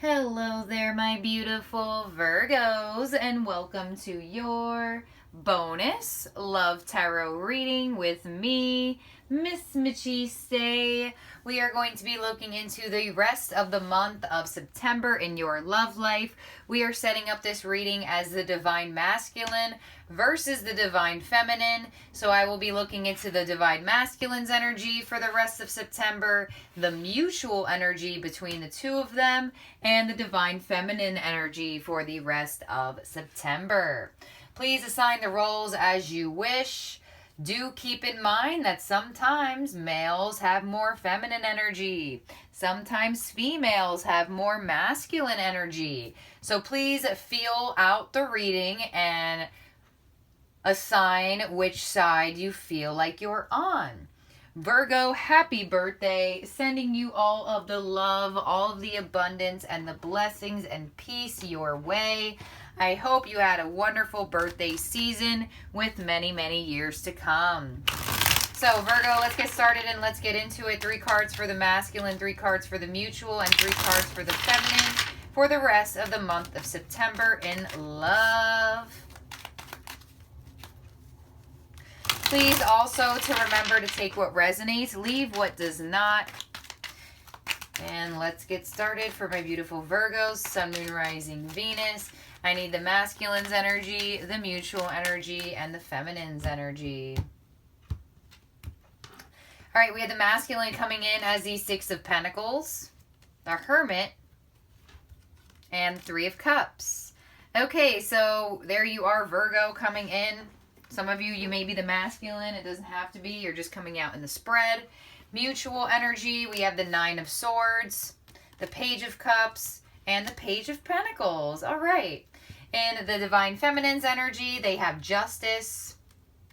Hello there, my beautiful Virgos, and welcome to your bonus love tarot reading with me, Miss Machiste. We are going to be looking into the rest of the month of September in your love life. We are setting up this reading as the divine masculine versus the divine feminine. So I will be looking into the divine masculine's energy for the rest of September, the mutual energy between the two of them, and the divine feminine energy for the rest of September. Please assign the roles as you wish. Do keep in mind that sometimes males have more feminine energy. Sometimes females have more masculine energy. So please feel out the reading and assign which side you feel like you're on. Virgo, happy birthday. Sending you all of the love, all of the abundance, and the blessings and peace your way. I hope you had a wonderful birthday season with many, many years to come. So Virgo, let's get started and let's get into it. 3 cards for the masculine, 3 cards for the mutual, and 3 cards for the feminine for the rest of the month of September in love. Please also to remember to take what resonates, leave what does not. And let's get started for my beautiful Virgos, Sun, Moon, Rising, Venus. I need the masculine's energy, the mutual energy, and the feminine's energy. All right, we have the masculine coming in as the 6 of Pentacles, the Hermit, and 3 of Cups. Okay, so there you are, Virgo, coming in. Some of you, you may be the masculine. It doesn't have to be. You're just coming out in the spread. Mutual energy, we have the 9 of Swords, the Page of Cups, and the Page of Pentacles. All right. In the Divine Feminine's energy, they have Justice,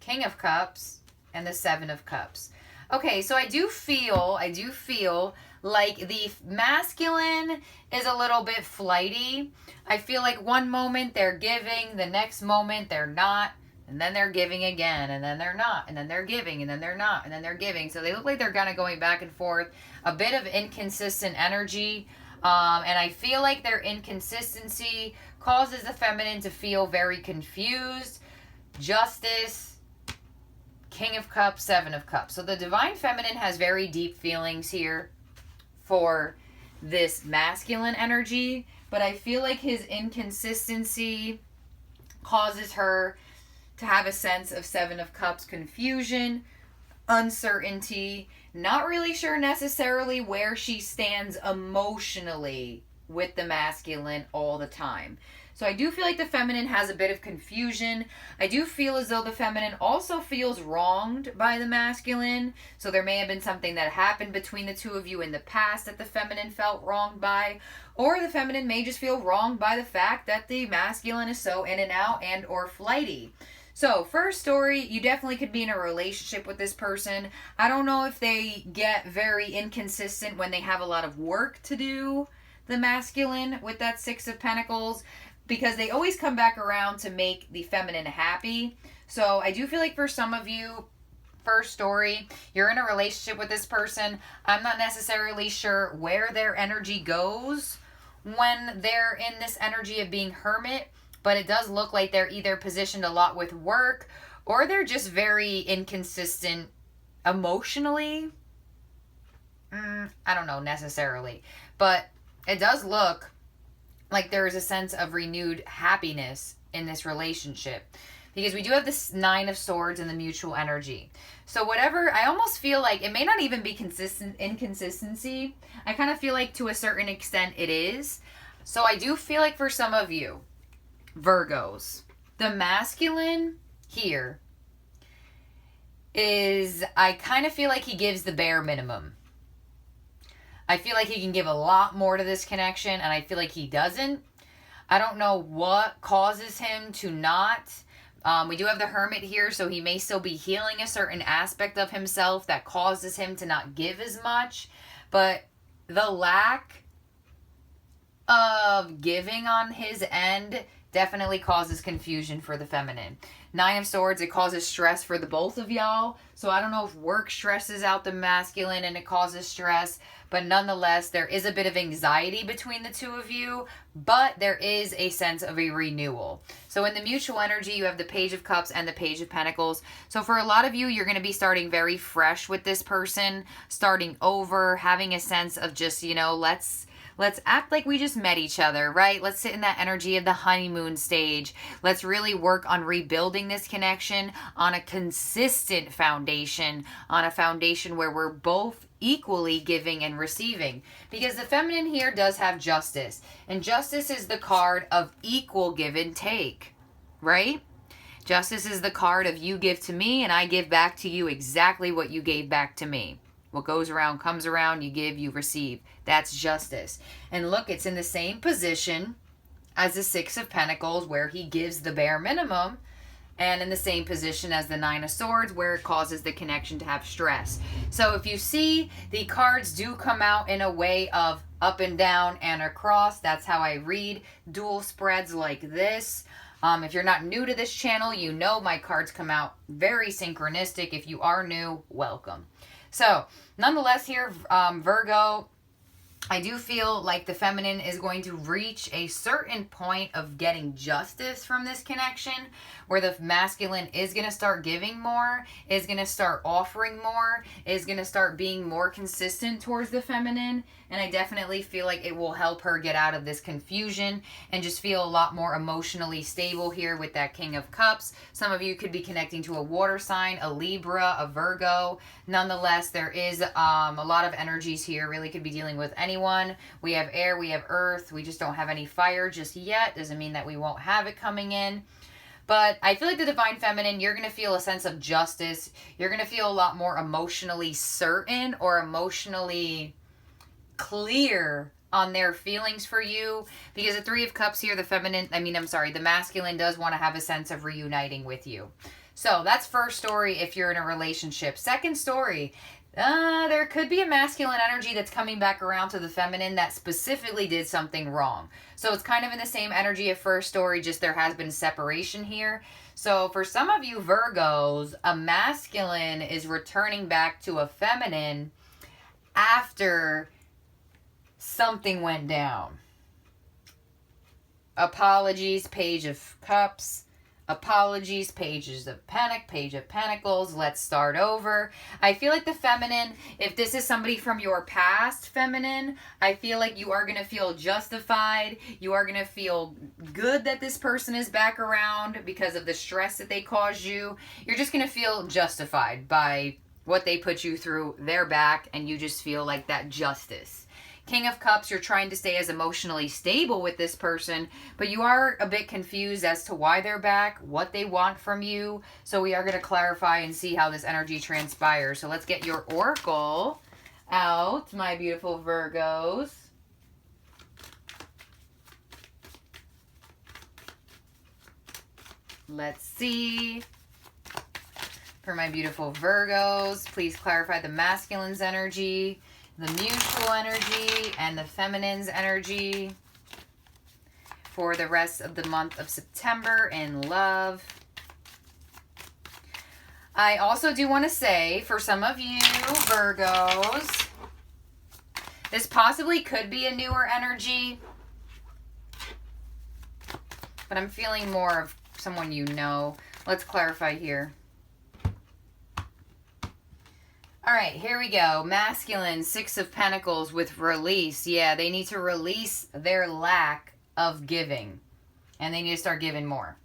King of Cups, and the 7 of Cups. Okay, so I do feel like the masculine is a little bit flighty. I feel like one moment they're giving, the next moment they're not. And then they're giving again, and then they're not, and then they're giving, and then they're not, and then they're giving. So they look like they're kind of going back and forth. A bit of inconsistent energy. And I feel like their inconsistency causes the feminine to feel very confused. Justice, King of Cups, 7 of Cups. So the divine feminine has very deep feelings here for this masculine energy. But I feel like his inconsistency causes her to have a sense of 7 of Cups confusion, uncertainty, not really sure necessarily where she stands emotionally with the masculine all the time. So I do feel like the feminine has a bit of confusion. I do feel as though the feminine also feels wronged by the masculine. So there may have been something that happened between the two of you in the past that the feminine felt wronged by. Or the feminine may just feel wronged by the fact that the masculine is so in and out and or flighty. So, first story, you definitely could be in a relationship with this person. I don't know if they get very inconsistent when they have a lot of work to do, the masculine, with that 6 of Pentacles, because they always come back around to make the feminine happy. So, I do feel like for some of you, first story, you're in a relationship with this person. I'm not necessarily sure where their energy goes when they're in this energy of being hermit. But it does look like they're either positioned a lot with work or they're just very inconsistent emotionally. I don't know necessarily. But it does look like there is a sense of renewed happiness in this relationship. Because we do have this 9 of Swords and the mutual energy. So whatever, I almost feel like it may not even be inconsistency. I kind of feel like to a certain extent it is. So I do feel like for some of you, Virgos, the masculine here is, I kind of feel like he gives the bare minimum. I feel like he can give a lot more to this connection, and I feel like he doesn't. I don't know what causes him to not. We do have the Hermit here, so he may still be healing a certain aspect of himself that causes him to not give as much. But the lack of giving on his end definitely causes confusion for the feminine. 9 of Swords, it causes stress for the both of y'all. So I don't know if work stresses out the masculine and it causes stress, but nonetheless, there is a bit of anxiety between the two of you, but there is a sense of a renewal. So in the mutual energy, you have the Page of Cups and the Page of Pentacles. So for a lot of you, you're going to be starting very fresh with this person, starting over, having a sense of just, you know, let's act like we just met each other, right? Let's sit in that energy of the honeymoon stage. Let's really work on rebuilding this connection on a consistent foundation, on a foundation where we're both equally giving and receiving. Because the feminine here does have Justice. And Justice is the card of equal give and take, right? Justice is the card of you give to me and I give back to you exactly what you gave back to me. What goes around comes around, you give, you receive. That's Justice. And look, it's in the same position as the 6 of Pentacles where he gives the bare minimum, and in the same position as the 9 of Swords where it causes the connection to have stress. So if you see, the cards do come out in a way of up and down and across. That's how I read dual spreads like this. If you're not new to this channel, you know my cards come out very synchronistic. If you are new, welcome. So, nonetheless here, Virgo, I do feel like the feminine is going to reach a certain point of getting justice from this connection, where the masculine is going to start giving more, is going to start offering more, is going to start being more consistent towards the feminine. And I definitely feel like it will help her get out of this confusion and just feel a lot more emotionally stable here with that King of Cups. Some of you could be connecting to a water sign, a Libra, a Virgo. Nonetheless, there is a lot of energies here. Really could be dealing with anyone. We have air, we have earth. We just don't have any fire just yet. Doesn't mean that we won't have it coming in. But I feel like the Divine Feminine, you're going to feel a sense of justice. You're going to feel a lot more emotionally certain or emotionally clear on their feelings for you, because the 3 of Cups here, the masculine does want to have a sense of reuniting with you. So that's first story if you're in a relationship. Second story, there could be a masculine energy that's coming back around to the feminine that specifically did something wrong. So it's kind of in the same energy of first story, just there has been separation here. So for some of you Virgos, a masculine is returning back to a feminine after something went down. Apologies, Page of Cups. Apologies, Page of Pentacles. Let's start over. I feel like the feminine, if this is somebody from your past, feminine, I feel like you are going to feel justified. You are going to feel good that this person is back around because of the stress that they caused you. You're just going to feel justified by what they put you through. They're back, and you just feel like that justice. King of Cups, you're trying to stay as emotionally stable with this person, but you are a bit confused as to why they're back, what they want from you. So we are going to clarify and see how this energy transpires. So let's get your oracle out, my beautiful Virgos. Let's see. For my beautiful Virgos, please clarify the masculine's energy, the mutual energy, and the feminine's energy for the rest of the month of September in love. I also do want to say, for some of you Virgos, this possibly could be a newer energy, but I'm feeling more of someone you know. Let's clarify here. All right, here we go. Masculine, 6 of Pentacles with release. Yeah, they need to release their lack of giving, and they need to start giving more.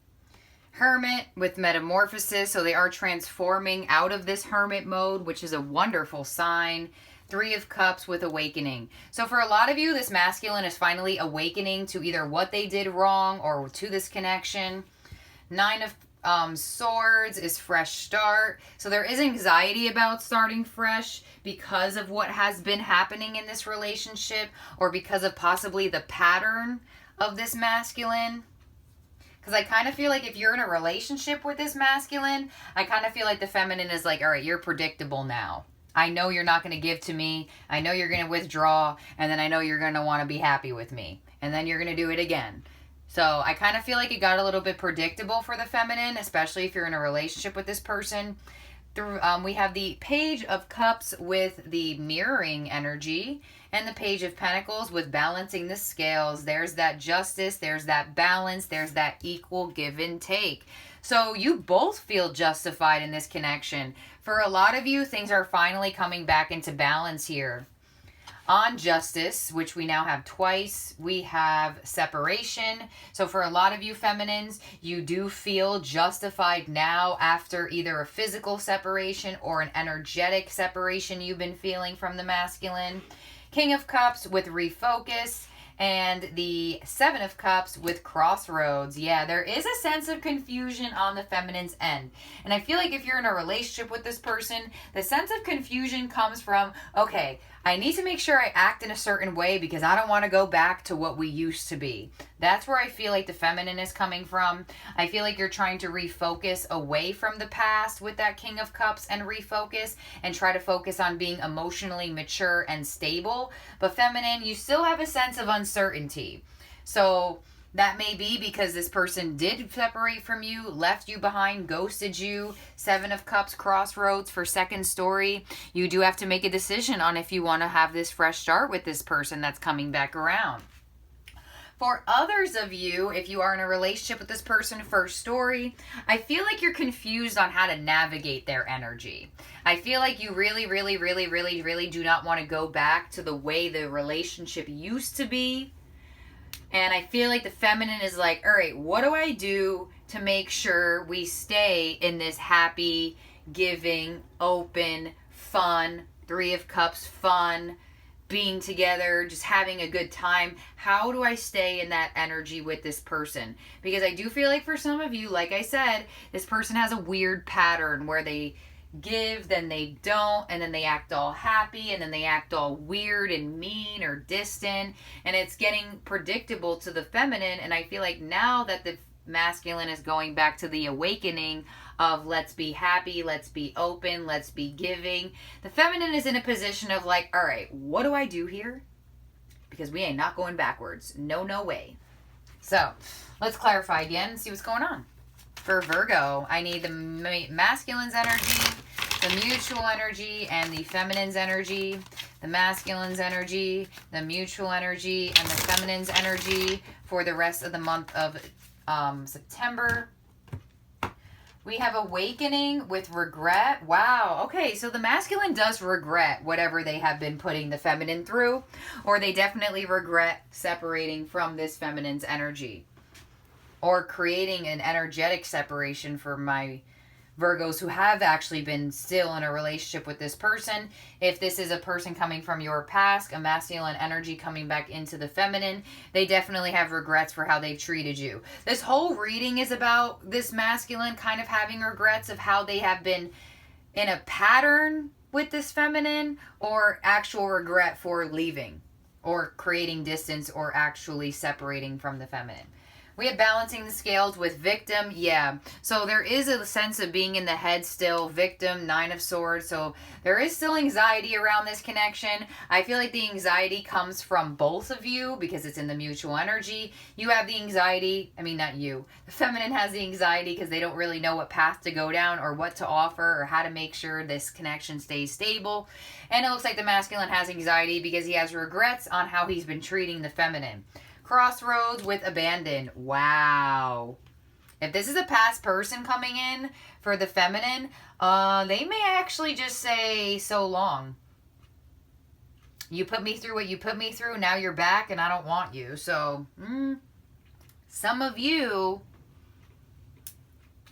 Hermit with metamorphosis, so they are transforming out of this hermit mode, which is a wonderful sign. 3 of Cups with awakening. So for a lot of you, this masculine is finally awakening to either what they did wrong or to this connection. 9 of Swords is fresh start. So there is anxiety about starting fresh because of what has been happening in this relationship, or because of possibly the pattern of this masculine. Because I kind of feel like if you're in a relationship with this masculine, I kind of feel like the feminine is like, all right, you're predictable now. I know you're not going to give to me. I know you're going to withdraw. And then I know you're going to want to be happy with me. And then you're going to do it again. So I kind of feel like it got a little bit predictable for the feminine, especially if you're in a relationship with this person. We have the Page of Cups with the mirroring energy and the Page of Pentacles with balancing the scales. There's that justice, there's that balance, there's that equal give and take. So you both feel justified in this connection. For a lot of you, things are finally coming back into balance here. On justice, which we now have twice, we have separation. So for a lot of you feminines, you do feel justified now after either a physical separation or an energetic separation you've been feeling from the masculine. King of Cups with refocus. And the Seven of Cups with crossroads. Yeah, there is a sense of confusion on the feminine's end. And I feel like if you're in a relationship with this person, the sense of confusion comes from, okay, I need to make sure I act in a certain way because I don't want to go back to what we used to be. That's where I feel like the feminine is coming from. I feel like you're trying to refocus away from the past with that King of Cups and refocus and try to focus on being emotionally mature and stable. But feminine, you still have a sense of uncertainty. So that may be because this person did separate from you, left you behind, ghosted you. Seven of Cups, crossroads for second story. You do have to make a decision on if you want to have this fresh start with this person that's coming back around. For others of you, if you are in a relationship with this person, first story, I feel like you're confused on how to navigate their energy. I feel like you really do not want to go back to the way the relationship used to be. And I feel like the feminine is like, all right, what do I do to make sure we stay in this happy, giving, open, fun, Three of Cups, fun, being together, just having a good time? How do I stay in that energy with this person? Because I do feel like for some of you, like I said, this person has a weird pattern where they give, then they don't, and then they act all happy, and then they act all weird and mean or distant, and it's getting predictable to the feminine. And I feel like now that the masculine is going back to the awakening of let's be happy, let's be open, let's be giving, the feminine is in a position of like, all right, what do I do here? Because we ain't not going backwards. No way. So let's clarify again and see what's going on. For Virgo, I need the masculine's energy, the mutual energy, and the feminine's energy. The masculine's energy, the mutual energy, and the feminine's energy for the rest of the month of September. We have awakening with regret. Wow. Okay, so the masculine does regret whatever they have been putting the feminine through, or they definitely regret separating from this feminine's energy, or creating an energetic separation for my Virgos who have actually been still in a relationship with this person. If this is a person coming from your past, a masculine energy coming back into the feminine, they definitely have regrets for how they've treated you. This whole reading is about this masculine kind of having regrets of how they have been in a pattern with this feminine, or actual regret for leaving or creating distance or actually separating from the feminine. We have balancing the scales with victim. Yeah. So there is a sense of being in the head still. Victim, Nine of Swords. So there is still anxiety around this connection. I feel like the anxiety comes from both of you because it's in the mutual energy. You have the anxiety. I mean, not you. The feminine has the anxiety because they don't really know what path to go down or what to offer or how to make sure this connection stays stable. And it looks like the masculine has anxiety because he has regrets on how he's been treating the feminine. Crossroads with abandon. Wow. If this is a past person coming in for the feminine, they may actually just say, so long. You put me through what you put me through. Now you're back and I don't want you. So, some of you,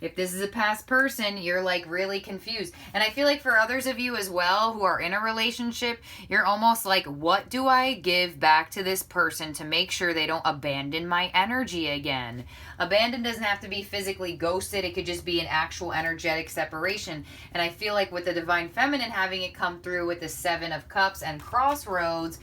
if this is a past person, you're like really confused. And I feel like for others of you as well who are in a relationship, you're almost like, what do I give back to this person to make sure they don't abandon my energy again? Abandon doesn't have to be physically ghosted. It could just be an actual energetic separation. And I feel like with the Divine Feminine having it come through with the Seven of Cups and Crossroads,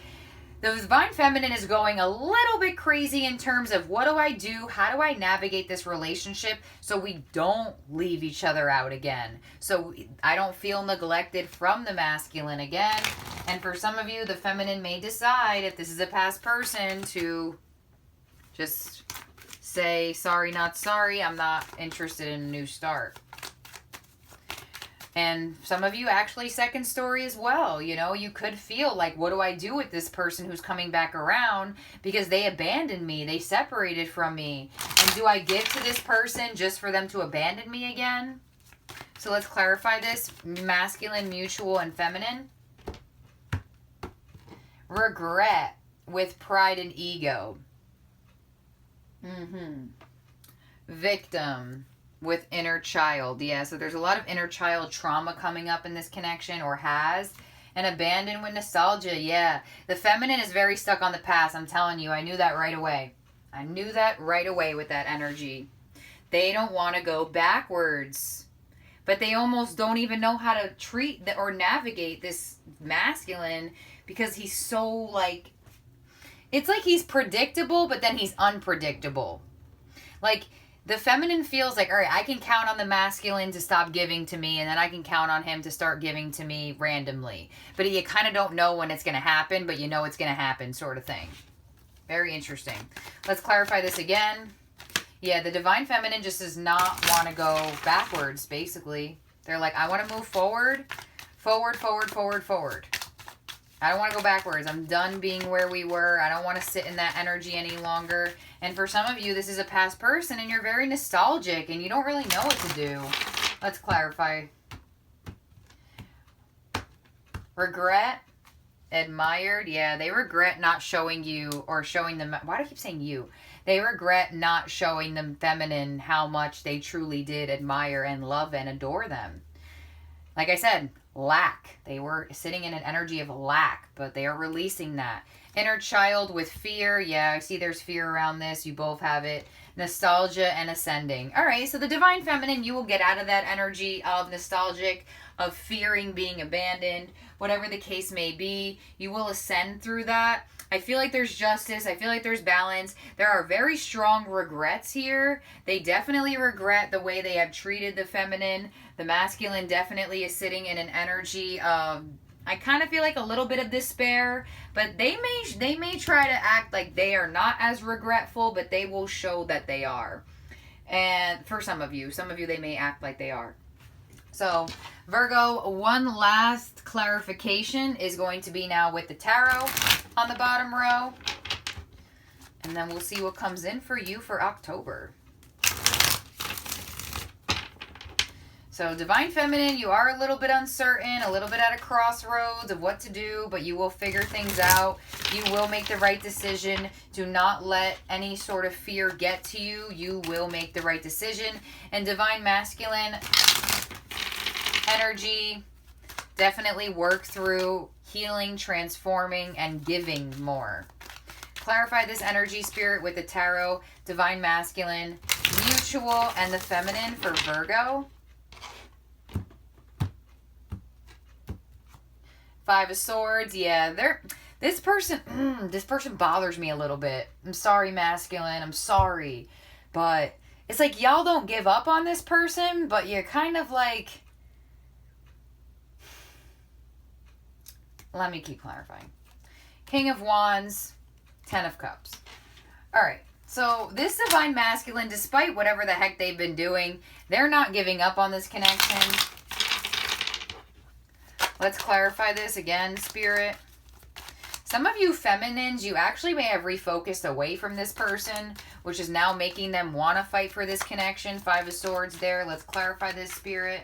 The divine feminine is going a little bit crazy in terms of what do I do? How do I navigate this relationship so we don't leave each other out again? So I don't feel neglected from the masculine again. And for some of you, the feminine may decide, if this is a past person, to just say, sorry, not sorry. I'm not interested in a new start. And some of you actually second story as well. You know, you could feel like, what do I do with this person who's coming back around because they abandoned me, they separated from me, and do I give to this person just for them to abandon me again? So let's clarify this. Masculine, mutual, and feminine. Regret with pride and ego. Victim with inner child. Yeah, so there's a lot of inner child trauma coming up in this connection, or has. And abandoned with nostalgia. Yeah, the feminine is very stuck on the past. I'm telling you, I knew that right away. I knew that right away with that energy. They don't want to go backwards. But they almost don't even know how to treat or navigate this masculine, because he's so like, it's like he's predictable, but then he's unpredictable. Like, the feminine feels like, all right, I can count on the masculine to stop giving to me, and then I can count on him to start giving to me randomly. But you kind of don't know when it's going to happen, but you know it's going to happen, sort of thing. Very interesting. Let's clarify this again. Yeah, the divine feminine just does not want to go backwards, basically. They're like, I want to move forward, forward, forward, forward, forward. I don't want to go backwards. I'm done being where we were. I don't want to sit in that energy any longer. And for some of you, this is a past person and you're very nostalgic and you don't really know what to do. Let's clarify. Regret, admired. Yeah, they regret not showing you or showing them. Why do I keep saying you? They regret not showing the feminine how much they truly did admire and love and adore them. Like I said, lack. They were sitting in an energy of lack, but they are releasing that. Inner child with fear. Yeah, I see there's fear around this. You both have it. Nostalgia and ascending. All right, so the divine feminine, you will get out of that energy of nostalgic, of fearing being abandoned, whatever the case may be. You will ascend through that. I feel like there's justice. I feel like there's balance. There are very strong regrets here. They definitely regret the way they have treated the feminine. The masculine definitely is sitting in an energy of, I kind of feel like a little bit of despair, but they may try to act like they are not as regretful, but they will show that they are. And for some of you, they may act like they are. So, Virgo, one last clarification is going to be now with the tarot on the bottom row. And then we'll see what comes in for you for October. So, Divine Feminine, you are a little bit uncertain, a little bit at a crossroads of what to do, but you will figure things out. You will make the right decision. Do not let any sort of fear get to you. You will make the right decision. And Divine Masculine energy, definitely work through healing, transforming, and giving more. Clarify this energy, Spirit, with the tarot, Divine Masculine, mutual, and the feminine for Virgo. Five of Swords. Yeah, this person bothers me a little bit. I'm sorry, masculine. I'm sorry. But it's like y'all don't give up on this person, but you're kind of like, let me keep clarifying. King of Wands, Ten of Cups. All right. So this Divine Masculine, despite whatever the heck they've been doing, they're not giving up on this connection. Let's clarify this again, Spirit. Some of you feminines, you actually may have refocused away from this person, which is now making them want to fight for this connection. Five of Swords there. Let's clarify this, Spirit.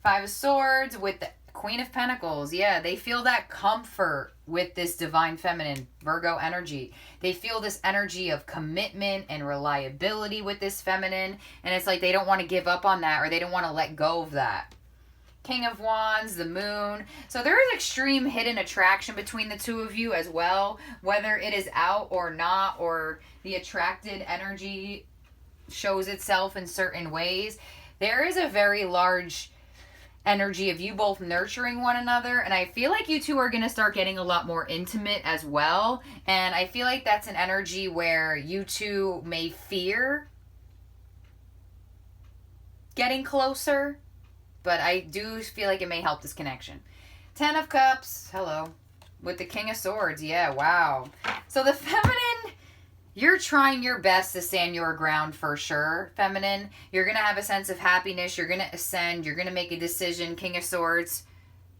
Five of Swords with the Queen of Pentacles. Yeah, they feel that comfort with this Divine Feminine, Virgo energy. They feel this energy of commitment and reliability with this feminine. And it's like they don't want to give up on that, or they don't want to let go of that. King of Wands, the Moon. So there is extreme hidden attraction between the two of you as well. Whether it is out or not, or the attracted energy shows itself in certain ways. There is a very large energy of you both nurturing one another, and I feel like you two are going to start getting a lot more intimate as well, and I feel like that's an energy where you two may fear getting closer, but I do feel like it may help this connection. 10 of Cups, hello, with the King of Swords, yeah, wow. So the feminine, you're trying your best to stand your ground for sure, feminine. You're going to have a sense of happiness. You're going to ascend. You're going to make a decision. King of Swords,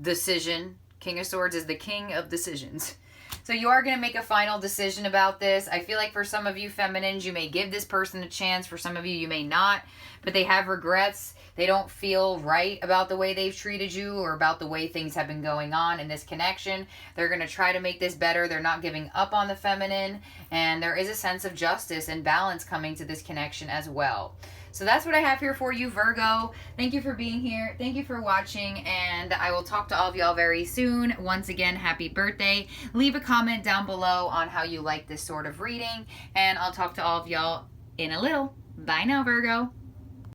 decision. King of Swords is the king of decisions. So you are going to make a final decision about this. I feel like for some of you feminines, you may give this person a chance. For some of you, you may not. But they have regrets. They don't feel right about the way they've treated you or about the way things have been going on in this connection. They're going to try to make this better. They're not giving up on the feminine. And there is a sense of justice and balance coming to this connection as well. So that's what I have here for you, Virgo. Thank you for being here. Thank you for watching. And I will talk to all of y'all very soon. Once again, happy birthday. Leave a comment down below on how you like this sort of reading. And I'll talk to all of y'all in a little. Bye now, Virgo.